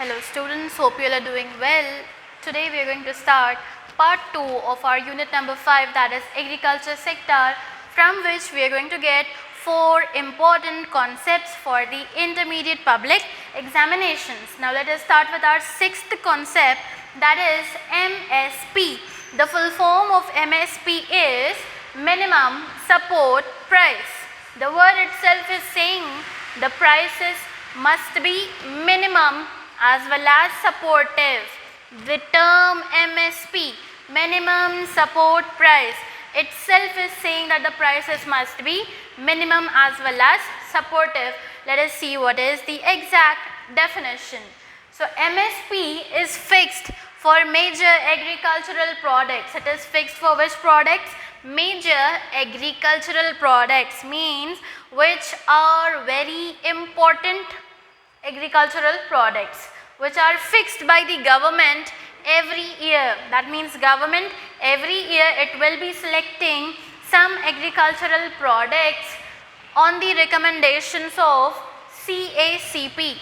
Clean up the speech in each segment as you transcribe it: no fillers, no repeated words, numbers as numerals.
Hello students, hope you all are doing well. Today we are going to start part 2 of our unit number 5, that is agriculture sector, from which we are going to get 4 important concepts for the intermediate public examinations. Now let us start with our 6th concept, that is MSP. The full form of MSP is minimum support price. The word itself is saying the prices must be minimum as well as supportive. The term MSP, minimum support price, itself is saying that the prices must be minimum as well as supportive. Let us see what is the exact definition. So MSP is fixed for major agricultural products. It is fixed for which products? Major agricultural products, means which are very important agricultural products, which are fixed by the government every year. That means government every year it will be selecting some agricultural products on the recommendations of CACP.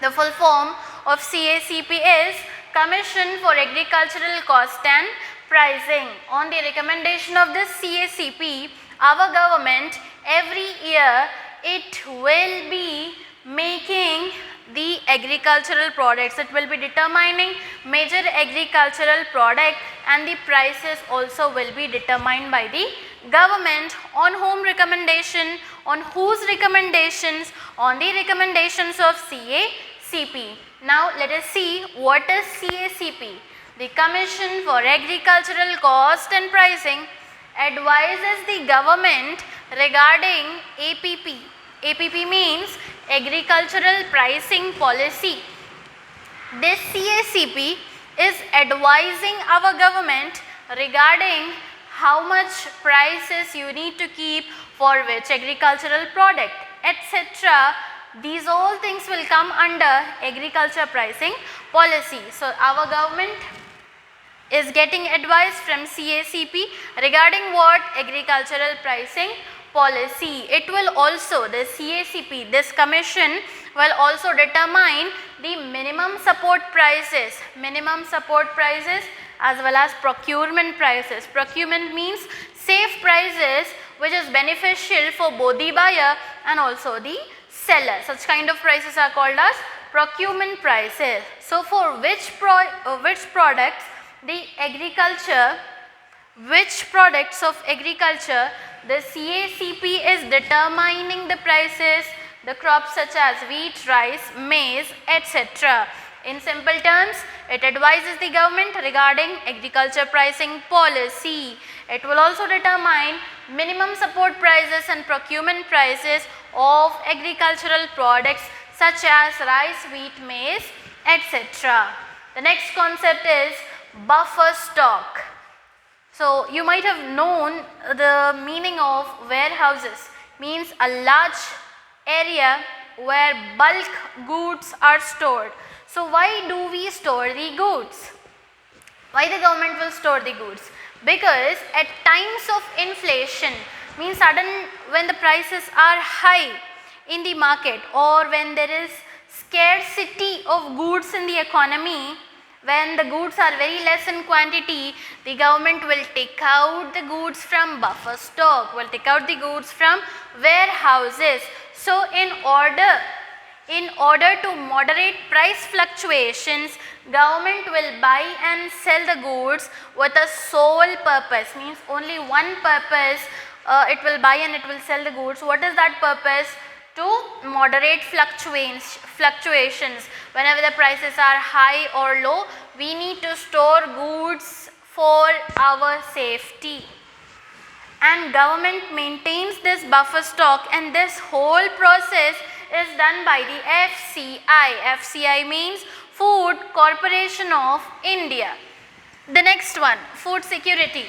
The full form of CACP is Commission for Agricultural Cost and Pricing. On the recommendation of this CACP, our government every year it will be making the agricultural products. It will be determining major agricultural product, and the prices also will be determined by the government. On whom recommendation? On whose recommendations? On the recommendations of CACP. Now let us see what is CACP. The Commission for Agricultural Cost and Pricing advises the government regarding APP. APP means Agricultural Pricing Policy. This CACP is advising our government regarding how much prices you need to keep for which agricultural product, etc. These all things will come under agriculture pricing policy. So our government is getting advice from CACP regarding what? Agricultural pricing policy. It will also, the CACP, this commission will also determine the minimum support prices as well as procurement prices. Procurement means safe prices which is beneficial for both the buyer and also the seller. Such kind of prices are called as procurement prices. So for which products the agriculture, which products of agriculture the CACP is determining the prices? The crops such as wheat, rice, maize, etc. In simple terms, it advises the government regarding agriculture pricing policy. It will also determine minimum support prices and procurement prices of agricultural products such as rice, wheat, maize, etc. The next concept is buffer stock. So you might have known the meaning of warehouses, means a large area where bulk goods are stored. So why do we store the goods? Why the government will store the goods? Because at times of inflation, means when the prices are high in the market, or when there is scarcity of goods in the economy, when the goods are very less in quantity, the government will take out the goods from buffer stock, will take out the goods from warehouses. So in order to moderate price fluctuations, government will buy and sell the goods with a sole purpose, means only one purpose. It will buy and it will sell the goods. What is that purpose? To moderate fluctuations. Whenever the prices are high or low, we need to store goods for our safety. And government maintains this buffer stock, and this whole process is done by the FCI. FCI means Food Corporation of India. The next one, food security.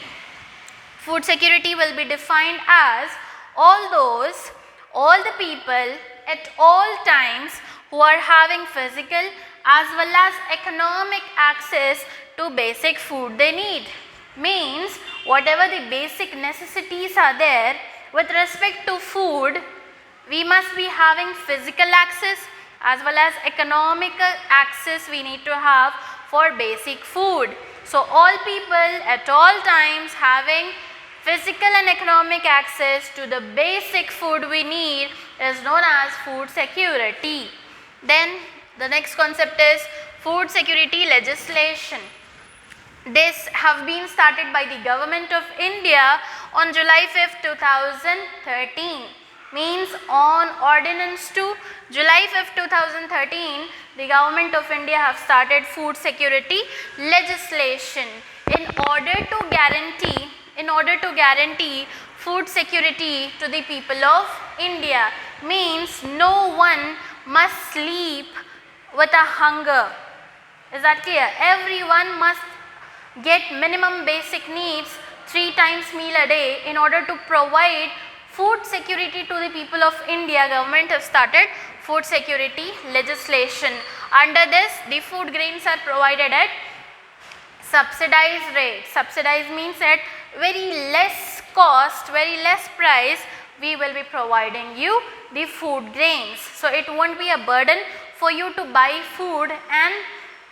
Food security will be defined as all the people at all times who are having physical as well as economic access to basic food they need. Means whatever the basic necessities are there with respect to food, we must be having physical access as well as economical access we need to have for basic food. So all people at all times having physical and economic access to the basic food we need is known as food security. Then the next concept is food security legislation. This have been started by the government of India on July 5th, 2013. Means on ordinance to July 5th, 2013, the government of India have started food security legislation in order to guarantee food security to the people of India. Means no one must sleep with a hunger. Is that clear? Everyone must get minimum basic needs 3 times meal a day in order to provide food security to the people of India. Government have started food security legislation. Under this, the food grains are provided at subsidized rate. Subsidized means at very less cost, very less price, we will be providing you the food grains. So it won't be a burden for you to buy food and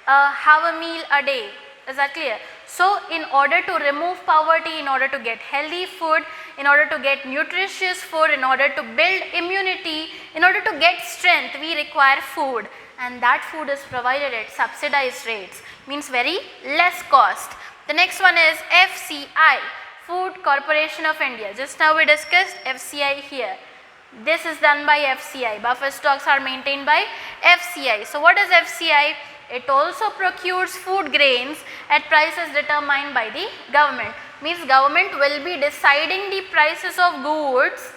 have a meal a day. Is that clear? So in order to remove poverty, in order to get healthy food, in order to get nutritious food, in order to build immunity, in order to get strength, we require food, and that food is provided at subsidized rates, means very less cost. The next one is FCI, Food Corporation of India. Just now we discussed FCI here. This is done by FCI. Buffer stocks are maintained by FCI. So what is FCI? It also procures food grains at prices determined by the government. Means government will be deciding the prices of goods.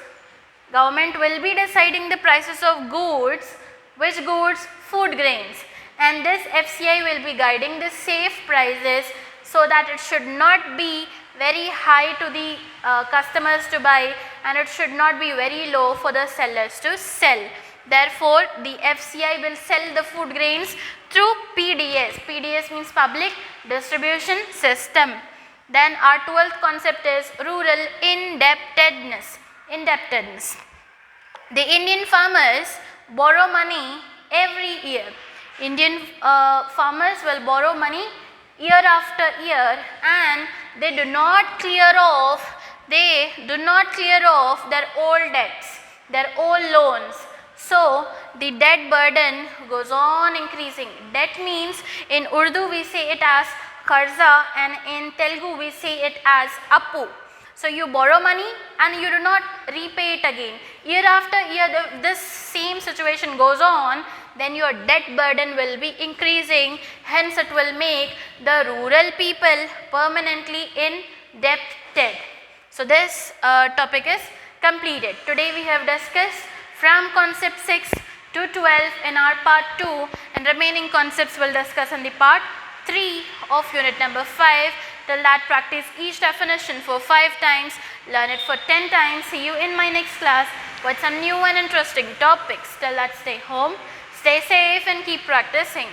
Government will be deciding the prices of goods. Which goods? Food grains. And this FCI will be guiding the safe prices so that it should not be very high to the customers to buy, and it should not be very low for the sellers to sell. Therefore, the FCI will sell the food grains through PDS. PDS means Public Distribution System. Then our 12th concept is rural indebtedness. The Indian farmers borrow money every year. Indian farmers will borrow money year after year, and they do not clear off their old debts, their old loans. So the debt burden goes on increasing. Debt means in Urdu we say it as karza, and in Telugu we say it as appu. So you borrow money and you do not repay it again. Year after year this same situation goes on, then your debt burden will be increasing, hence it will make the rural people permanently indebted. So this topic is completed. Today we have discussed from concept 6 to 12 in our part 2, and remaining concepts will discuss in the part 3 of unit number 5. Till that, practice each definition for 5 times, learn it for 10 times. See you in my next class with some new and interesting topics. Till that, stay home, stay safe and keep practicing.